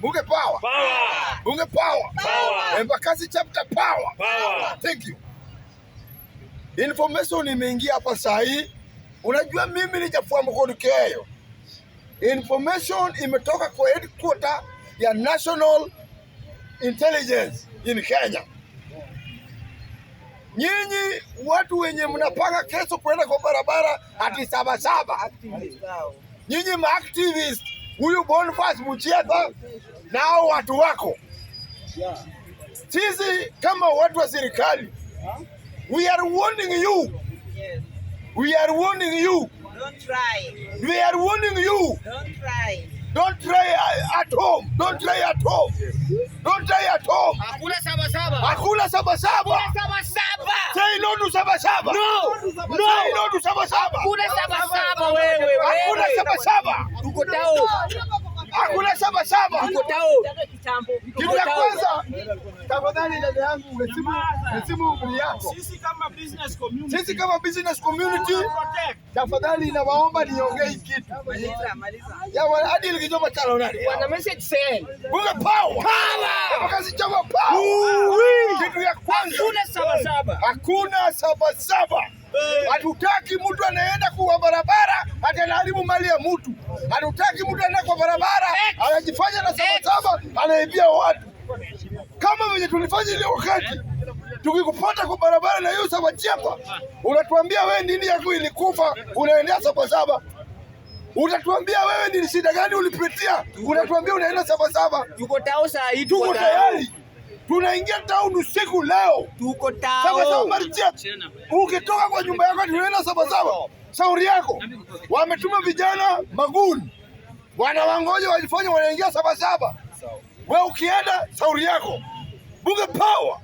Bunge power. Power. Bunge power. Power. Embakasi chapter power. Power. Thank you. Information imeingia hapa saa hii. Unajua mimi ni Jafua Mukulu Keyo. Information imetoka kwa headquarter ya National Intelligence in Kenya. Nyinyi watu wenye mnapanga kesho kwenda kwa barabara ati Sabasaba. Nyinyi ma-activist, huyu Boniface Mucheka nao watu wako. Sisi kama watu wa serikali, we are warning you. We are warning you. Don't try. We are warning you. Don't try. Don't try at home. Don't try at home. Don't try at home. Hakuna Sabasaba. Hakuna Sabasaba. Sabasaba. Say no to Sabasaba. No. Say no to Sabasaba. Hakuna Sabasaba wewe. Hakuna Sabasaba. Tuko tao. Hakuna Sabasaba. Tuko tao. Kitu ya kwanza, tafadhali dada yangu heshimu umri yako. Sisi kama business community, Tafadhali nawaomba niongee kitu. Ya hadi likijoma chalo nani? Wana message send. Bunge power. Embakasi chama power. Kitu ya kwanza, Hakuna Sabasaba. hakuna Sabasaba. Hatutaki mtu anaenda kwa barabara ati anaharibu mali ya mtu. Hatutaki mtu anaenda kwa barabara anajifanya na Sabasaba anaibia watu. Kama vile tulifanya ile wakati tukikupata kwa barabara na hiyo Sabasaba, unatuambia wewe nini yako ilikufa, unaendea Sabasaba. Utatuambia wewe ni shida gani ulipitia, unatuambia unaenda Sabasaba. Tuko tao saa hii. Tuko tayari. Tunaingia town usiku leo. Tuko tao. Sabasaba Maritia. Ukitoka kwa nyumba yako tunaenda Sabasaba. Shauri yako. Wametuma vijana maguni. Wanawangoja walifanya wanaingia Sabasaba. Wewe ukienda shauri yako. Bunge power.